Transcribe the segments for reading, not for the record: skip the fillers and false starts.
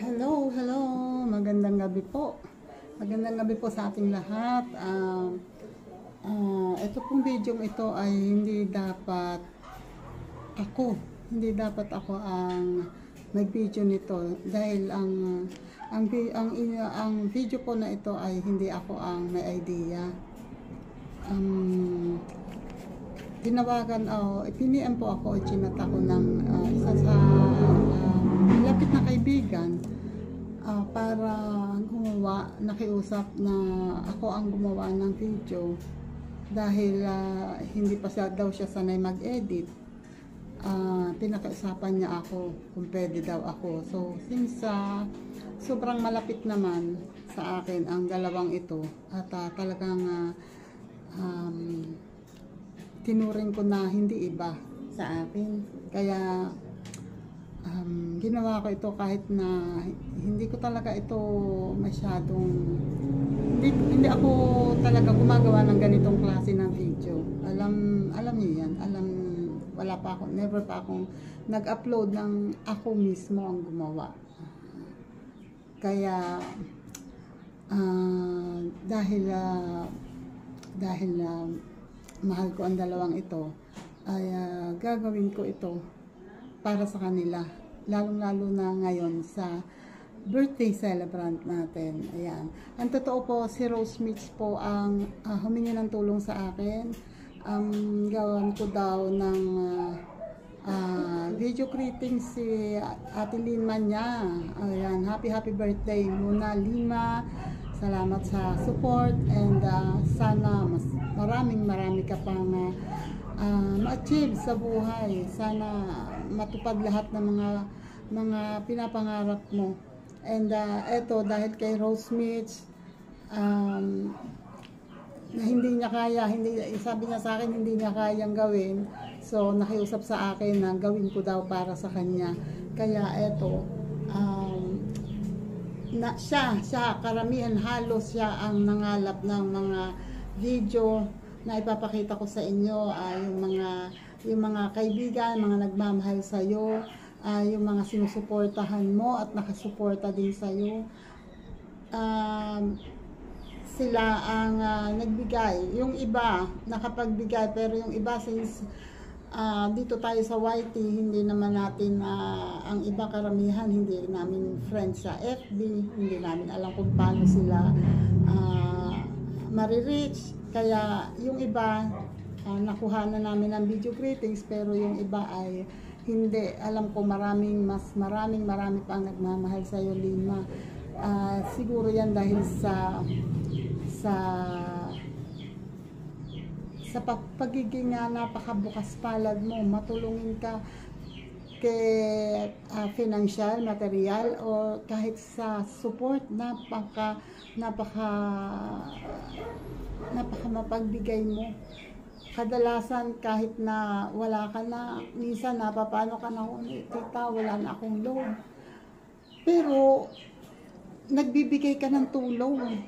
Hello, hello. Magandang gabi po. Magandang gabi po sa ating lahat. Ito pong video ito ay hindi dapat ako ang mag-video nito dahil ang video po na ito ay hindi ako ang may idea. Pinian po ako, chinat ako ng isa sa lapit na kaibigan para nakiusap na ako ang gumawa ng video dahil hindi pa daw siya sanay mag-edit. Pinakausapan niya ako kung pwede daw ako. So since sobrang malapit naman sa akin ang dalawang ito at talagang tinuring ko na hindi iba sa akin, kaya ginawa ko ito kahit na hindi ko talaga ito masyadong hindi ako talaga gumagawa ng ganitong klase ng video. Alam niyo yan, never pa akong nag-upload ng ako mismo ang gumawa. Kaya dahil mahal ko ang dalawang ito, ay gagawin ko ito para sa kanila, lalong-lalo na ngayon sa birthday celebrant natin. Ayan. Ang totoo po, si Rose Mitch po ang humingi ng tulong sa akin. Gawan ko daw ng video greeting si Ate Lima niya. Ayan, happy birthday muna, Lima. Salamat sa support and sana marami ka pang ma-achieve sa buhay. Sana matupad lahat ng mga pinapangarap mo. And eto, dahil kay Rose Mitch, na hindi niya kaya, sabi niya sa akin hindi niya kayang gawin. So nakiusap sa akin na gawin ko daw para sa kanya. Kaya eto, karamihan halos siya ang nangalap ng mga video na ipapakita ko sa inyo. Yung mga kaibigan, mga nagmamahal sa iyo, yung mga sinusuportahan mo at nakasuporta din sa iyo, sila ang nagbigay. Yung iba nakapagbigay, pero yung iba since dito tayo sa YT, hindi naman natin ang iba karamihan hindi namin friends sa FB, hindi namin alam kung paano sila maririch. Kaya yung iba nakuha na namin ng video greetings, pero yung iba ay hindi. Alam ko marami pang nagmamahal sa iyo, Lima. Siguro yan dahil sa pagiging napakabukas palad mo, matulungin ka kay financial, material, o kahit sa support, napaka mapagbigay mo. Kadalasan kahit na wala ka na, minsan napapano ka na, tita, wala na akong load, pero nagbibigay ka ng tulong.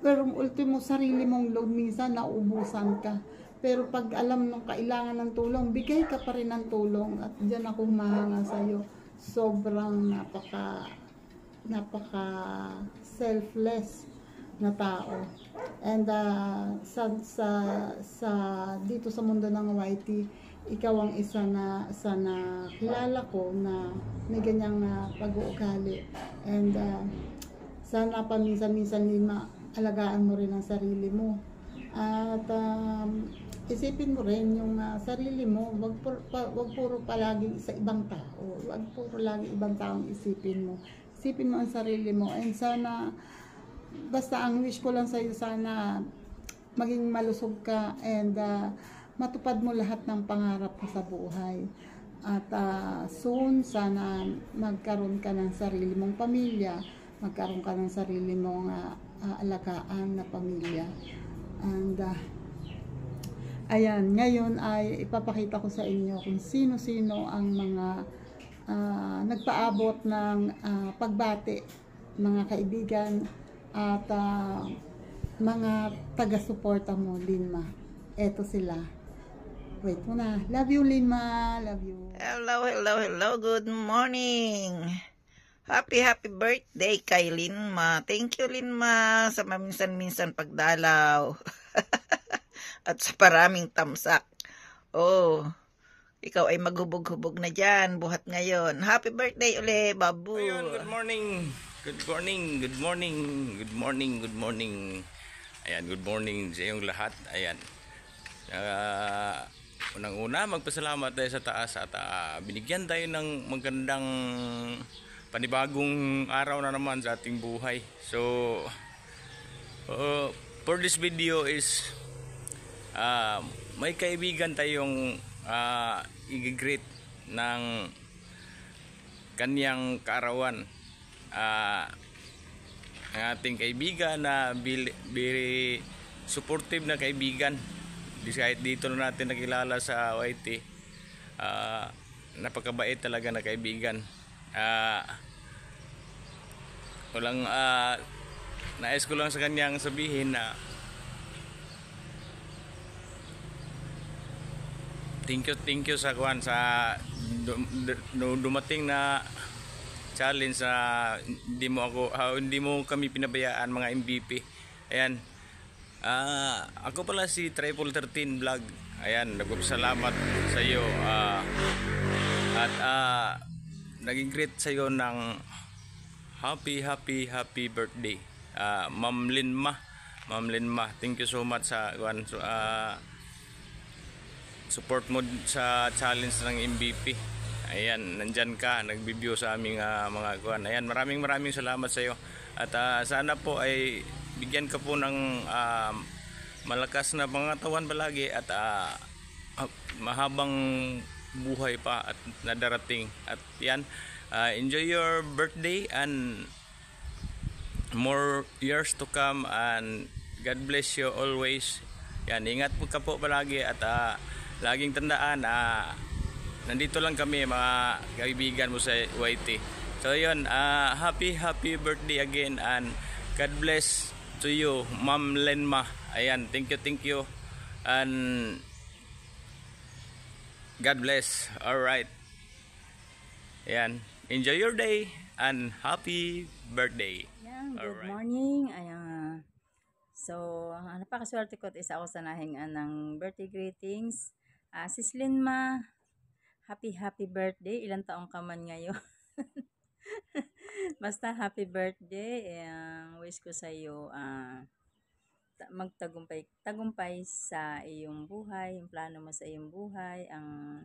Pero ultimo sarili mong load, minsan nauubusan ka. Pero pag alam nung kailangan ng tulong, bigay ka pa rin ng tulong. At diyan ako humahanga sa iyo. Sobrang napaka selfless na tao. And sa dito sa mundo ng YT, ikaw ang isa na kilala ko na may ganyang pag-uugali. And sana pa minsan Lima, alagaan mo rin ang sarili mo. At isipin mo rin yung sarili mo. Wag puro palagi sa ibang tao. Wag puro lagi ibang taong isipin mo. Isipin mo ang sarili mo. And sana, basta ang wish ko lang sa iyo, sana maging malusog ka and matupad mo lahat ng pangarap mo sa buhay. At soon, sana magkaroon ka ng sarili mong pamilya, magkaroon ka ng sarili mong alagaan na pamilya. And ayan, ngayon ay ipapakita ko sa inyo kung sino-sino ang mga nagpaabot ng pagbati, mga kaibigan at mga taga-suporta mo, Lima. Eto sila. Wait muna. Love you, Lima. Love you. Hello. Good morning. Happy birthday kay Linma. Thank you, Linma, sa maminsan-minsan pagdalaw. At sa paraming tamsak. Oh, ikaw ay maghubog-hubog na dyan. Buhat ngayon. Happy birthday uli, babu. Ayun, good morning. Good morning, good morning, good morning, good morning. Ayan, good morning sa iyong lahat. Ayan. Unang-una, magpasalamat tayo sa taas at binigyan tayo ng magandang panibagong araw na naman sa ating buhay. So, for this video is may kaibigan tayong i-greet ng kanyang kaarawan. Ang ating kaibigan na very supportive na kaibigan. Kahit dito na natin nakilala sa YT, napakabait talaga na kaibigan. Nais ko lang sa kanyang sabihin na thank you sa dumating na challenge na hindi mo kami pinabayaan, mga MVP. Ayan. Ako pala si Triple 13 Vlog. Ayan, nagpapasalamat sa iyo at naging greet sa iyo ng happy birthday. Ma'am Linma. Thank you so much sa support mo sa challenge ng MVP. Ayan, nandyan ka, nag-review sa aming mga kuwan. Ayan, maraming salamat sa iyo. At sana po ay bigyan ka po ng malakas na pangatawan palagi at mahabang buhay pa at nadarating. At yan, enjoy your birthday and more years to come, and God bless you always. Yan, ingat po ka po palagi at laging tandaan, nandito lang kami, mga kaibigan mo sa YT. So yun, happy birthday again, and God bless to you, Ma'am Lenma. Ayan, thank you, and God bless. Alright. Ayan, enjoy your day and happy birthday. Ayan, good morning. Ayan. So, napakaswerte ko at isa ako sa nahingaan ng birthday greetings. Sis Linma, happy birthday. Ilang taong ka man ngayon? Basta happy birthday. Wish ko sa iyo tagumpay sa iyong buhay, yung plano mo sa iyong buhay, ang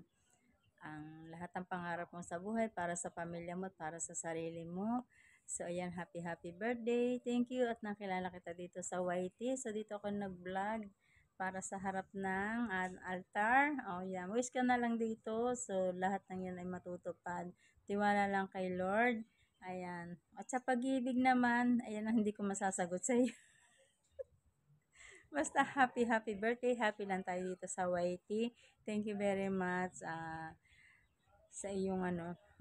lahat ng pangarap mo sa buhay para sa pamilya mo at para sa sarili mo. So, ayan, happy birthday. Thank you at nakilala kita dito sa YT. So, dito ako nag-vlog para sa harap ng altar. Yan. Wish ka na lang dito. So, lahat ng yan ay matutupad. Tiwala lang kay Lord. Ayan. At sa pag-ibig naman, ayan ang hindi ko masasagot sa iyo. Basta happy birthday. Happy lang tayo dito sa YT. Thank you very much sa iyong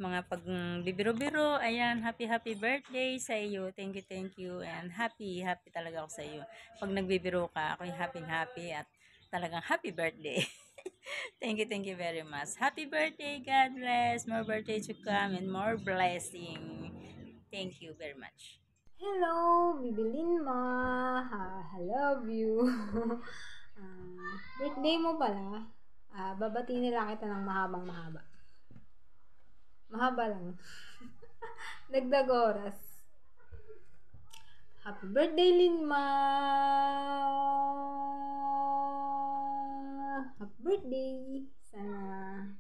mga pagbibiro-biro. Ayan, happy birthday sa iyo. Thank you. And happy talaga ako sa iyo. Pag nagbibiro ka, ako happy at talagang happy birthday. Thank you very much. Happy birthday. God bless. More birthday to come and more blessing. Thank you very much. Hello, Bibilin mo. I love you. Birthday mo pala. Babati nila kita ng mahaba. Mahaba lang. Dagdag oras. Happy birthday, Linma. Happy birthday. Sana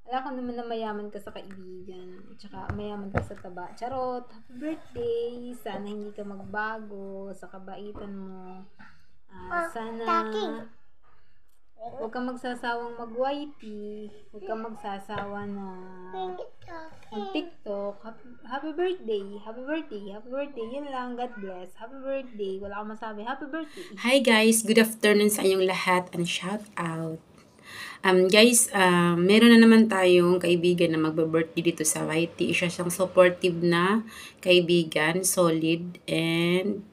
wala ko naman na mayaman ka sa kaibigan. Tsaka mayaman ka sa taba. Charot. Happy birthday. Sana hindi ka magbago sa kabaitan mo. Sana huwag kang magsasawang mag-YT. Huwag kang magsasawa na mag-TikTok. Happy birthday. Yun lang. God bless. Happy birthday. Wala akong masabi. Happy birthday. Hi guys, good afternoon sa inyong lahat and shout out. Guys, meron na naman tayong kaibigan na magbe-birthday dito sa YT. Isa siyang supportive na kaibigan, solid and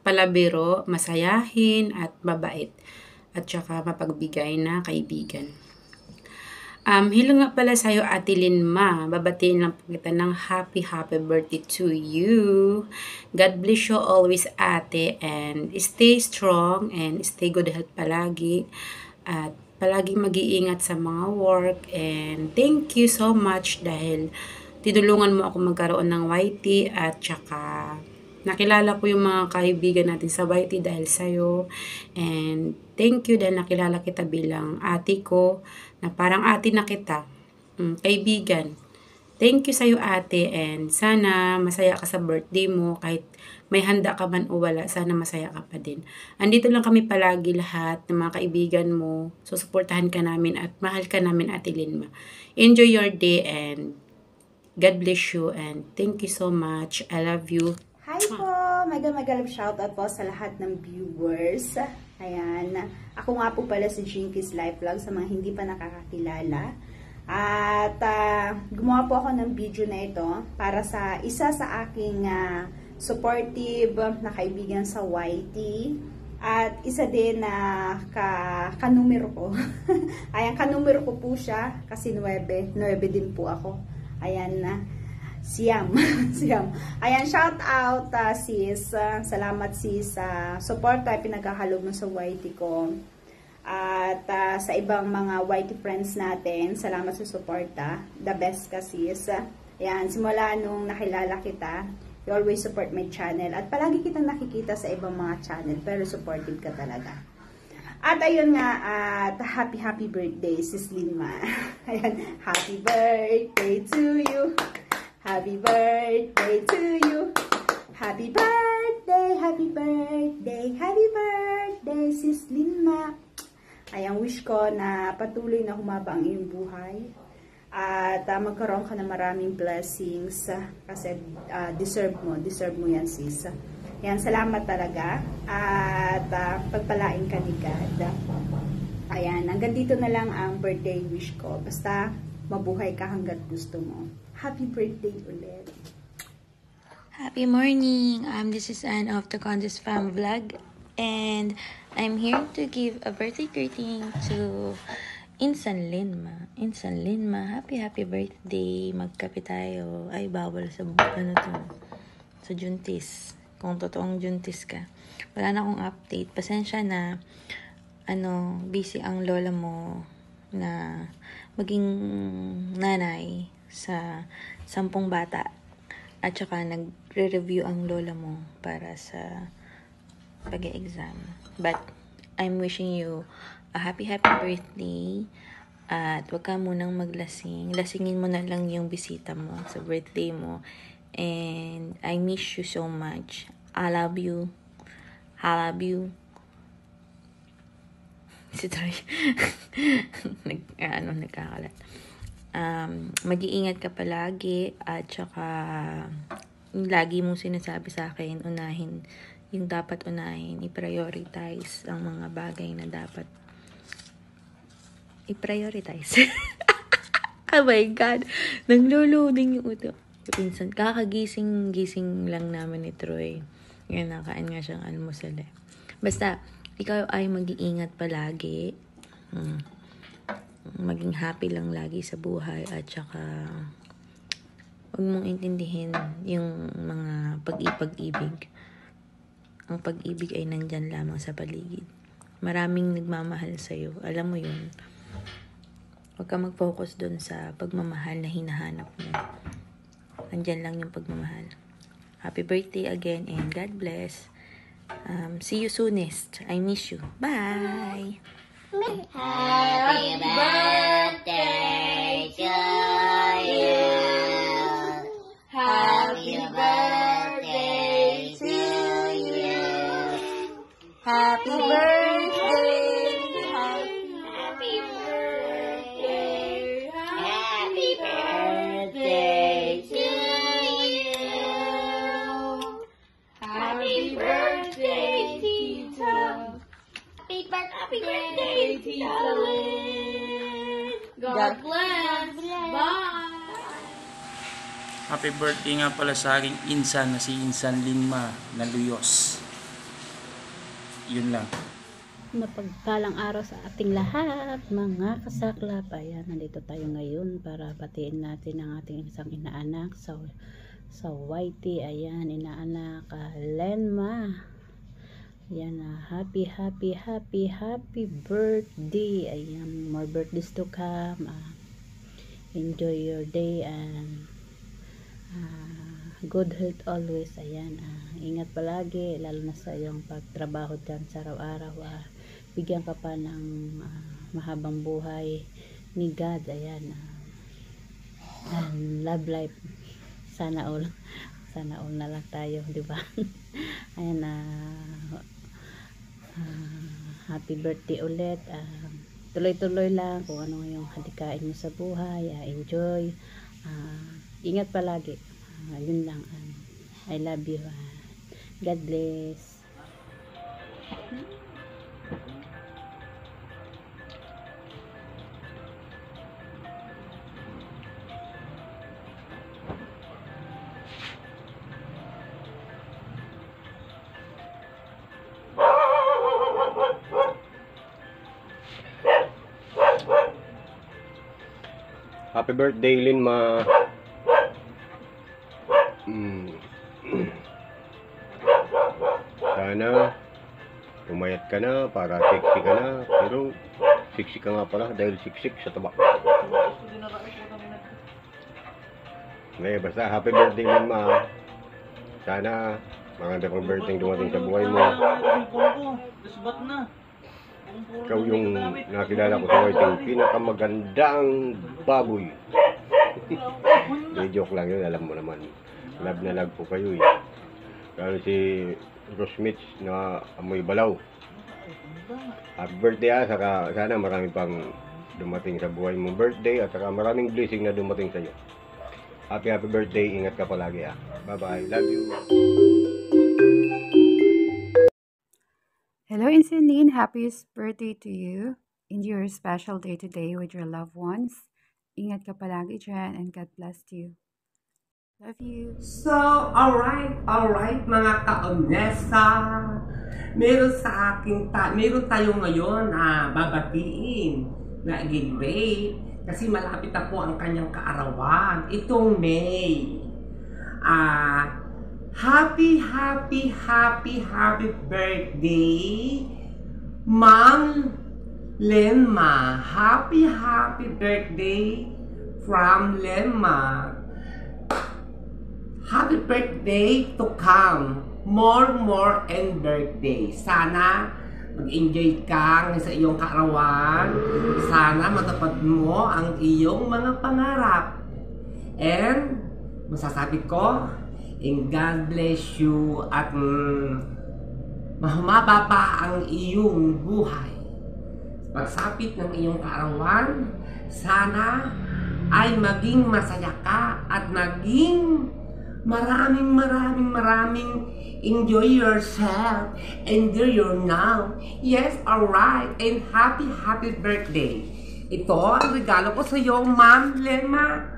palabiro, masayahin at mabait at saka mapagbigay na kaibigan. Hello nga pala sa'yo, Ate Linma. Babatiin lang po kita ng happy birthday to you. God bless you always, ate, and stay strong and stay good health palagi. At palagi mag-iingat sa mga work, and thank you so much dahil tinulungan mo ako magkaroon ng YT at saka nakilala ko yung mga kaibigan natin sa YT dahil sa'yo. And thank you dahil nakilala kita bilang ate ko, na parang ate na kita, kaibigan. Thank you sa'yo, ate, and sana masaya ka sa birthday mo. Kahit may handa ka man o wala, sana masaya ka pa din. Andito lang kami palagi lahat ng mga kaibigan mo. Susuportahan ka namin at mahal ka namin, Ate Linma. Enjoy your day and God bless you and thank you so much. I love you. Hi po! Mega shoutout po sa lahat ng viewers. Ayan. Ako nga po pala si Jinkies Life Vlog sa mga hindi pa nakakakilala. At gumawa po ako ng video na ito para sa isa sa aking supportive na kaibigan sa YT. At isa din na kanumero ko. Ayan, kanumero ko po siya kasi 9 din po ako. Ayan na. Siam. Ayan, shout out sis. Salamat sis sa support ay pinagkakalog mo sa YT ko. At sa ibang mga YT friends natin, salamat sa suporta. The best ka sis. Ayan, simula nung nakilala kita, you always support my channel. At palagi kitang nakikita sa ibang mga channel, pero supportive ka talaga. At ayun nga, at happy birthday sis Linma. Ayan, happy birthday to you. Happy birthday to you. Happy birthday, happy birthday, sis Linma. Ayang wish ko na patuloy na humaba ang iyong buhay. At magkaroon ka ng maraming blessings. Kasi deserve mo yan sis. Yan, salamat talaga. At pagpalain ka ni God. Ayan, hanggang dito na lang ang birthday wish ko. Basta mabuhay ka hanggat gusto mo. Happy birthday ulit. Happy morning. This is Anne of the Condes Fam Vlog, and I'm here to give a birthday greeting to Insan Linma. Insan Linma, happy birthday. Magkape tayo. Ay, bawal sa sa Juntis. Kung totoong Juntis ka. Wala na akong update. Pasensya na busy ang lola mo na maging nanay sa 10 bata at saka nagre-review ang lola mo para sa pag-exam. But I'm wishing you a happy birthday at wag ka munang maglasing. Lasingin mo na lang yung bisita mo sa birthday mo, and I miss you so much. I love you. Si Troy nagkakalat. Mag-iingat ka palagi at saka lagi mong sinasabi sa akin, unahin yung dapat unahin, i-prioritize ang mga bagay na dapat i-prioritize. Oh my God, nang-loading yung utak. Minsan, kakagising lang namin ni Troy. Yan, nakain nga siyang almusal eh. Basta, ikaw ay mag-iingat palagi. Maging happy lang lagi sa buhay at saka huwag mong intindihin yung mga pag-ibig. Ang pag-ibig ay nandyan lamang sa paligid. Maraming nagmamahal sa'yo. Alam mo yun. Huwag ka mag-focus dun sa pagmamahal na hinahanap mo. Nandyan lang yung pagmamahal. Happy birthday again and God bless. See you soonest. I miss you. Bye! Happy birthday to you. Happy birthday to you. Happy birthday! Happy birthday. Happy birthday to you. Happy birthday, Tita. Happy birthday, Tita Lynn. God bless. Bye. Happy birthday nga pala sa aking insan na si Insan Linma na Luyos. Yun lang. Mapagpalang araw sa ating lahat, mga kasaklap. Ayan, nandito tayo ngayon para batiin natin ang ating isang inaanak sa YT. Ayan, inaanak Lenma. Ayan, happy birthday. Ayan, more birthdays to come. Enjoy your day and good health always. Ayan, ingat palagi, lalo na sa iyong pagtrabaho dyan sa araw-araw. Bigyan ka pa ng mahabang buhay ni God. Ayan, and love life. Sana all na lang tayo, di ba? Ayan, happy birthday ulit. Tuloy-tuloy lang kung ano yung hadikain mo sa buhay. Enjoy. Ingat palagi. Yun lang. I love you. God bless. Happy birthday, Linma. Sana umayat ka na para sexy ka na. Pero sexy ka nga pala dahil siksik sa taba. Ngayon, basta happy birthday, Linma. Sana maganda pang birthday dumating sa buhay mo. Ikaw yung nakilala ko sa white, pinakamagandang baboy. Joke lang yun, alam mo naman. Love na love po kayo eh. Kaya si Rosmith na amoy balaw. Happy birthday saka sana marami pang dumating sa buhay mong birthday at saka maraming blessing na dumating sa iyo. Happy birthday, ingat ka palagi Bye bye, love you. Hello, Insan, happiest birthday to you. Enjoy your special day today with your loved ones. Ingat ka palagi dyan and God bless you. Love you. So, alright mga ka-onesa. Meron tayo ngayon na babatiin na giveaway kasi malapit na po ang kanyang kaarawan. Itong May. Happy birthday, Ma'am Lenma. Happy birthday from Lenma. Happy birthday to come. More and birthday. Sana mag-enjoy ka sa iyong kaarawan. Sana matupad mo ang iyong mga pangarap. And masasabi ko, and God bless you at mahumaba pa ang iyong buhay. Pagsapit ng iyong kaarawan, sana ay maging masaya ka at maging maraming enjoy yourself, enjoy your now. Yes, alright, and happy birthday. Ito ang regalo ko sa iyo, Ma'am Lenma.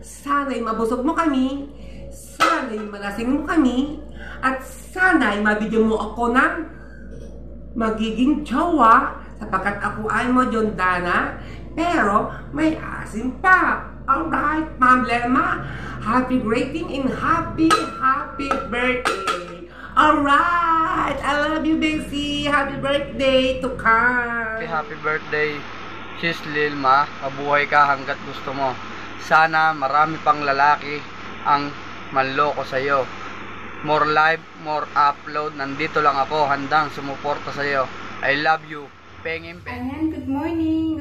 Sana'y mabusog mo kami, sana'y malasing mo kami, at sana'y mabigyan mo ako ng magiging jowa sapagkat ako ay modyondana, pero may asim pa. Alright, Ma'am Lenma, happy birthday and happy birthday. Alright, I love you, Bessie. Happy birthday to come. Happy birthday, Sis Lilma. Mabuhay ka hanggat gusto mo. Sana marami pang lalaki ang manloko sa iyo. More live, more upload. Nandito lang ako, handang sumuporta sa iyo. I love you. Pengin. Ayan, good morning,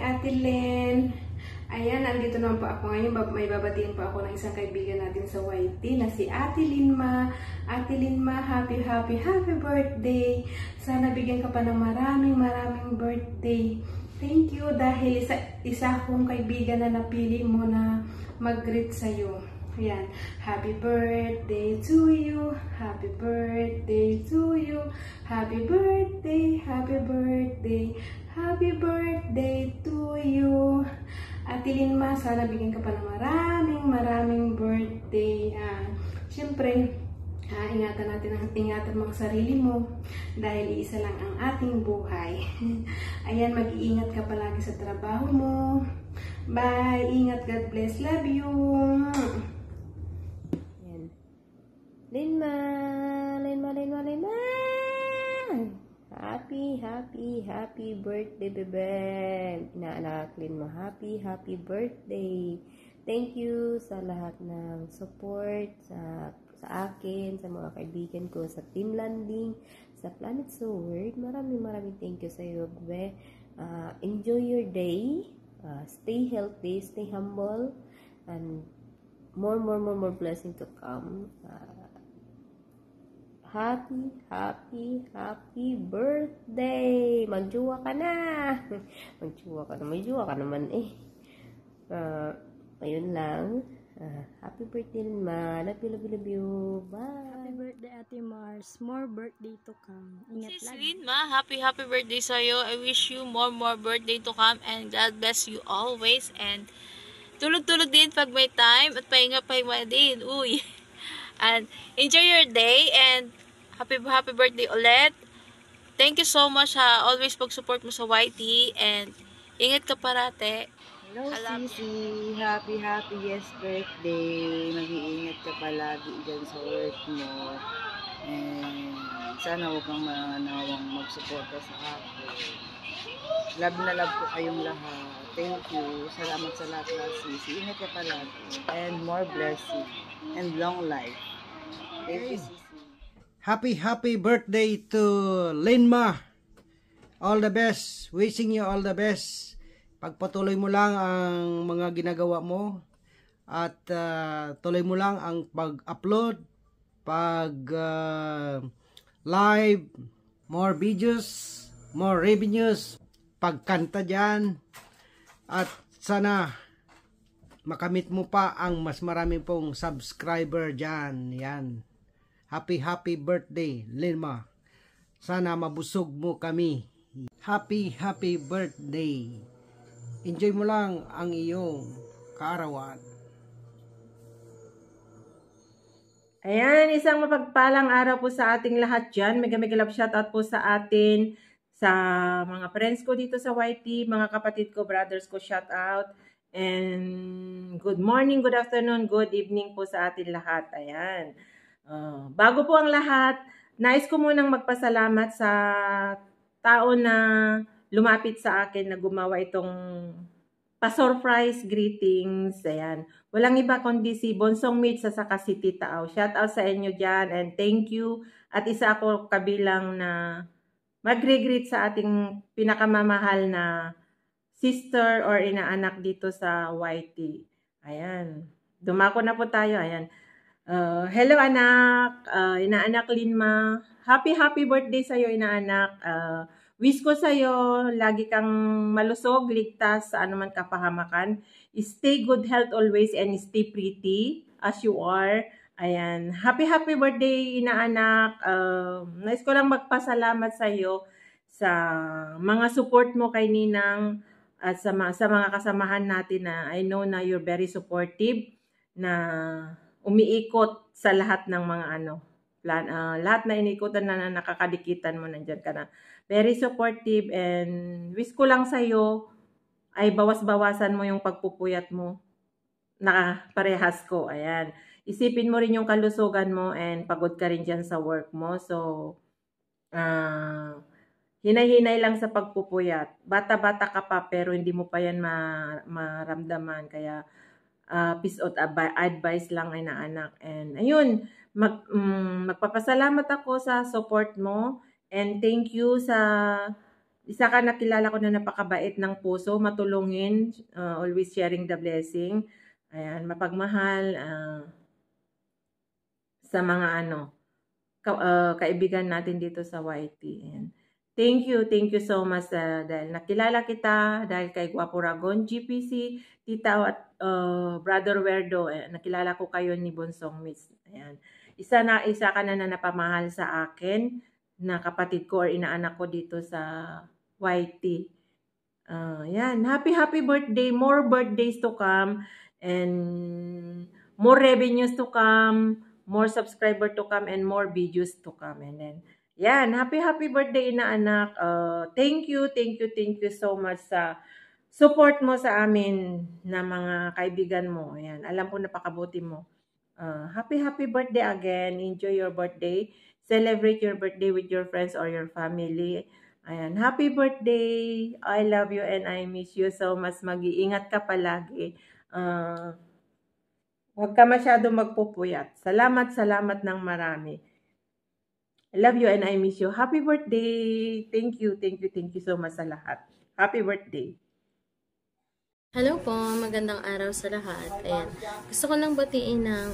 Ate Len. Ayan, nandito naman po ako ngayon. May babatiin pa ako ng isang kaibigan natin sa YT na si Ate Linma. Ate Linma, happy birthday. Sana bigyan ka pa ng maraming birthday. Thank you dahil isa akong kaibigan na napili mo na mag-greet sa'yo. Ayan. Happy birthday to you. Happy birthday to you. Happy birthday. Happy birthday. Happy birthday to you. Ate Linma, sana bigyan ka pa ng maraming birthday. Siyempre, Ingatan mo ang sarili mo dahil iisa lang ang ating buhay. Ayan, mag-iingat ka palagi sa trabaho mo. Bye! Ingat, God bless, love you! Ayan. Linma! Happy birthday, bebe! Inaanak, Linma, happy birthday! Thank you sa lahat ng support sa akin, sa mga kaibigan ko, sa Team Landing, sa Planet Sword. Maraming thank you sa iyo, bebe. Enjoy your day. Stay healthy, stay humble, and more blessing to come. Happy birthday! Magjuwa ka na! May juwa ka naman eh. Ayun lang. Happy birthday, Ma. Love you. Bye. Happy birthday, Ate Mars. More birthday to come. Ingat Sis lagi. Linma, happy birthday sa'yo. I wish you more birthday to come and God bless you always. And tulog din pag may time at pahinga din. Uy. And enjoy your day and happy birthday ulit. Thank you so much always pag-support mo sa YT and ingat ka parate. Hello, Sisi. Happy yes birthday. Mag-iingat ka palagi dyan sa work mo. And sana huwag kang manawang magsuporta sa akin. Love na love ko kayong lahat. Thank you. Salamat sa lahat, Sisi. Ingat ka palagi. And more blessing. And long life. Thank you, Sisi. Happy birthday to Linma. All the best. Wishing you all the best. Pagpatuloy mo lang ang mga ginagawa mo at tuloy mo lang ang pag-upload, live, more videos, more revenues, pagkanta dyan, at sana makamit mo pa ang mas marami pong subscriber dyan. Yan. Happy birthday, Linma. Sana mabusog mo kami. Happy birthday. Enjoy mo lang ang iyong kaarawan. Ayan, isang mapagpalang araw po sa ating lahat dyan. Mega love shoutout po sa atin, sa mga friends ko dito sa YT, mga kapatid ko, brothers ko, shoutout. And good morning, good afternoon, good evening po sa atin lahat. Ayan. Bago po ang lahat, nais ko munang magpasalamat sa tao na lumapit sa akin na gumawa itong pa-surprise greetings. Ayan. Walang iba kundi si Bonsong Mitch sa Saka City Tao. Shout out sa inyo dyan and thank you. At isa ako kabilang na mag-greet sa ating pinakamamahal na sister or inaanak dito sa YT. Ayan. Dumako na po tayo. Ayan. Hello anak. Inaanak Linma. Happy birthday sa'yo inaanak. Wish ko sa'yo, lagi kang malusog, ligtas sa anuman kapahamakan. Stay good health always and stay pretty as you are. Ayan. Happy birthday, inaanak. Nais ko lang magpasalamat sa'yo sa mga support mo kay Ninang at sa mga kasamahan natin na I know na you're very supportive na umiikot sa lahat ng mga lahat na inikutan na nakakadikitan mo, nandyan ka na. Very supportive and wish ko lang sa'yo ay bawas-bawasan mo yung pagpupuyat mo na parehas ko. Ayan. Isipin mo rin yung kalusugan mo and pagod ka rin dyan sa work mo. So, hinay-hinay lang sa pagpupuyat. Bata-bata ka pa pero hindi mo pa yan maramdaman. Kaya, piece of advice lang ay naanak. And ayun, magpapasalamat ako sa support mo. And thank you sa isa ka nakilala ko na napakabait ng puso, matulungin, always sharing the blessing. Ayan, mapagmahal sa mga kaibigan natin dito sa YT. Ayan. Thank you so much dahil nakilala kita, dahil kay Guapo Ragon, GPC, Tita at Brother Werdo, nakilala ko kayo ni Bonsong Miss. Ayan. Isa ka na napamahal sa akin, na kapatid ko or inaanak ko dito sa YT. Yan. Happy birthday. More birthdays to come and more revenues to come, more subscriber to come and more videos to come. And then, yan, happy birthday inaanak. Thank you so much sa support mo sa amin na mga kaibigan mo. Ayan, alam ko napakabuti mo. Happy birthday again. Enjoy your birthday. Celebrate your birthday with your friends or your family. Ayan, happy birthday. I love you and I miss you so much. Mag-iingat ka palagi. Huwag ka masyado magpupuyat. Salamat ng marami. I love you and I miss you. Happy birthday. Thank you so much sa lahat. Happy birthday. Hello po, magandang araw sa lahat. Ayan, gusto ko lang batiin ng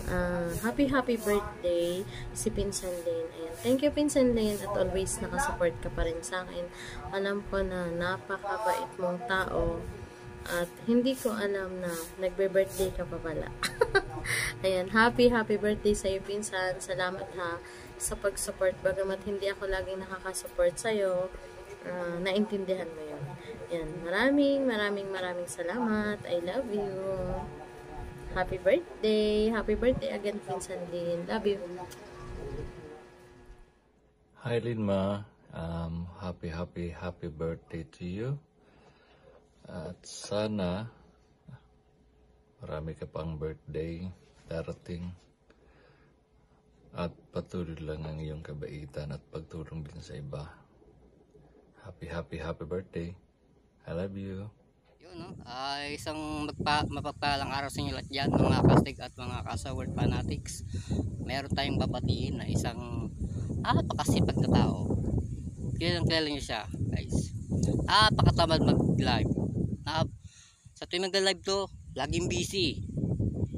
happy birthday si Pinsan Lynn. Ayan, thank you Pinsan Lynn at always nakasupport ka pa rin sa akin. Alam ko na napakabait mong tao at hindi ko alam na nagbe-birthday ka pa pala. Ayan, happy birthday sa iyo Pinsan. Salamat ha sa pag-support. Bagamat hindi ako laging nakaka-support sa iyo, naintindihan mo yun. Yan, maraming salamat. I love you. Happy birthday again Pinsan Lynn. Love you. Hi Linma, happy birthday to you. At sana marami ka pang birthday darating at patuloy lang ang iyong kabaitan at pagtulong din sa iba. Happy birthday. I love you. Yun, no? Isang mapagpalang araw sa inyo lahat dyan, mga kastig at mga kasaword fanatics. Meron tayong babatiin na isang napakasipag na tao. Kilala nyo siya, guys. Napakatamad mag-live. Sa tuwing mag-live to, laging busy.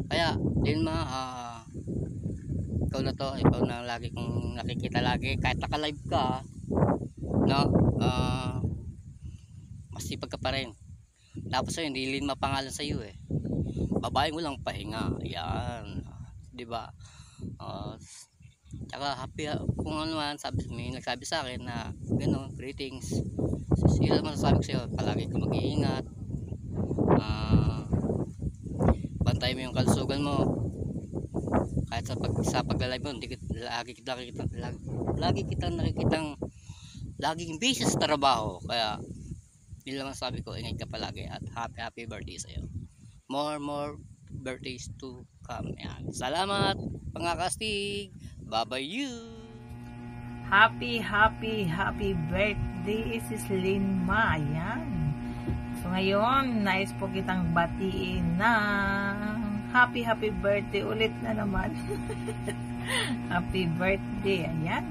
Kaya, din ikaw na lagi kong nakikita lagi. Kahit naka-live ka, no? Masipag ka pa rin. Tapos ayun, hindi Lynma pangalan sa iyo eh. Babaeng walang pahinga. Yan. 'Di ba? Tsaka happy kung ano man may nagsabi sa akin na gano'n, greetings. Sila naman sasabi ko sa iyo, palagi ka mag-iingat. Bantay mo yung kalusugan mo. Kahit sa pag-live mo, lagi kitang nakikitang laging busy sa trabaho. Kaya yun lang sabi ko, ingat ka palagi at happy birthday sa iyo. More birthdays to come. Yan. Salamat mga kastig. Bye you. Happy birthday sis Lynma. Ayan. So ngayon, nais po kitang batiin na happy birthday ulit na naman. Happy birthday. Ayan.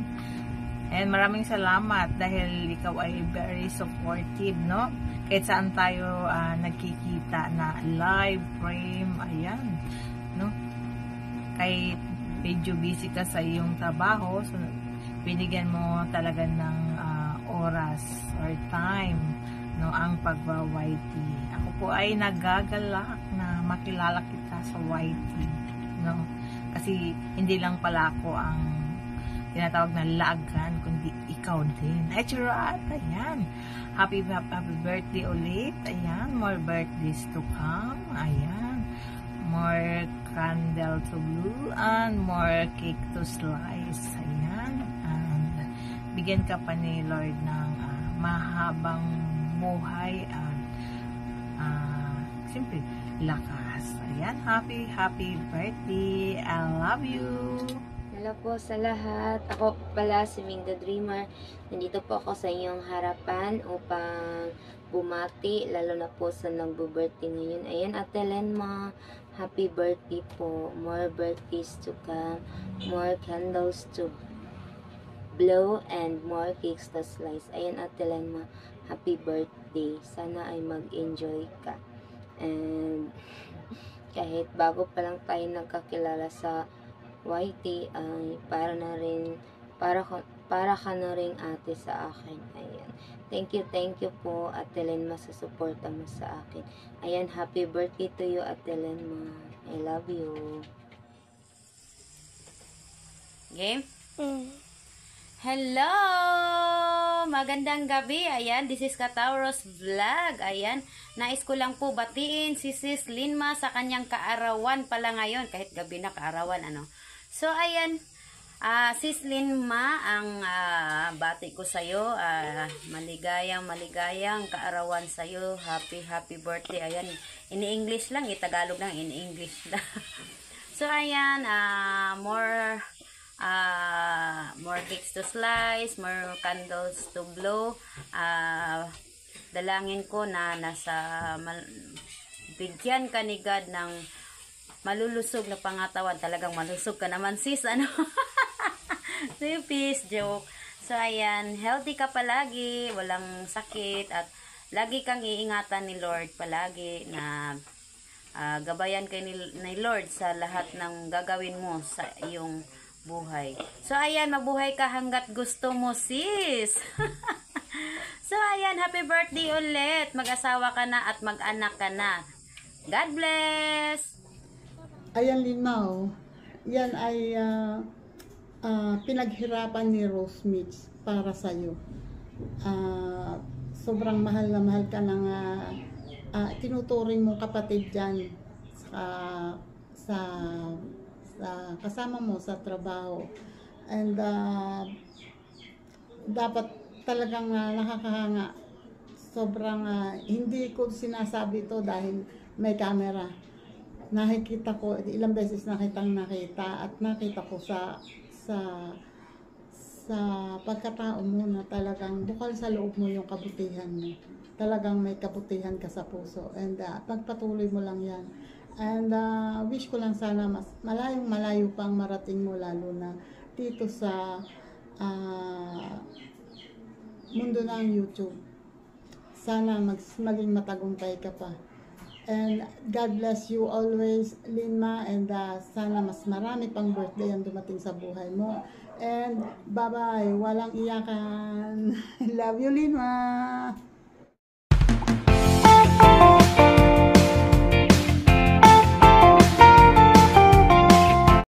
And maraming salamat dahil ikaw ay very supportive, no? Kahit saan tayo nagkikita na live frame, ayan, no? Kahit medyo busy ka sa iyong trabaho, so binigyan mo talaga ng oras or time, no, ang pagwa-YT. Ako po ay nagagalak na makilala kita sa YT, no? Kasi hindi lang pala ako ang tinatawag na lagan, kundi ikaw din. Charot, ayan. Happy birthday ulit. Ayan, more birthdays to come. Ayan. More candle to blow and more cake to slice. Ayan. And bigyan ka pa ni Lord ng mahabang buhay at siyempre, lakas. Ayan, happy birthday. I love you. Hello po sa lahat. Ako pala si Ming the Dreamer. Nandito po ako sa inyong harapan upang bumati, lalo na po sa nagbo-birthday ngayon. Ayan, Ate Lynma, happy birthday po. More birthdays to come, more candles to blow, and more cakes to slice. Ayan, Ate Lynma, happy birthday. Sana ay mag-enjoy ka. And kahit bago pa lang tayo nagkakilala sa YT, ay para ka na rin ate sa akin. Ayan. Thank you po Ate Lynma sa suporta mo sa akin. Ayan, happy birthday to you Ate Lynma. I love you. Game? Hello! Magandang gabi. Ayan, this is Katauros Vlog. Ayan, nais ko lang po batiin si Sis Lynma sa kanyang kaarawan pala ngayon. Kahit gabi na kaarawan, ano. So, ayan, Sis Linma, ang bati ko sa'yo, maligayang kaarawan sa'yo, happy birthday. Ayan, ini-English lang, Tagalog lang, in-English lang. So, ayan, more cakes to slice, more candles to blow. Dalangin ko na bigyan ka ni God ng malulusog na pangatawan. Talagang malusog ka naman, sis, ano? Peace, joke. So, ayan, healthy ka palagi, walang sakit, at lagi kang iingatan ni Lord palagi na gabayan kay ni Lord sa lahat ng gagawin mo sa iyong buhay. So, ayan, mabuhay ka hanggat gusto mo, sis. So, ayan, happy birthday ulit. Mag-asawa ka na at mag-anak ka na. God bless! Ayan, Linma, yan ay pinaghirapan ni Rose Mitch para sa'yo. Sobrang mahal na mahal ka ng tinuturing mong kapatid dyan sa kasama mo sa trabaho. And dapat talagang nakakahanga. Sobrang hindi ko sinasabi ito dahil may camera. Nakikita ko, ilang beses nakita at nakita ko sa pagkatao mo na talagang bukal sa loob mo yung kabutihan mo. Talagang may kabutihan ka sa puso. And pagpatuloy mo lang yan. And wish ko lang sana mas malayo pang marating mo, lalo na dito sa mundo ng YouTube. Sana maging matagumpay ka pa. And God bless you always, Linma, and sana mas marami pang birthday ang dumating sa buhay mo. And bye-bye, walang iyakan. Love you, Linma!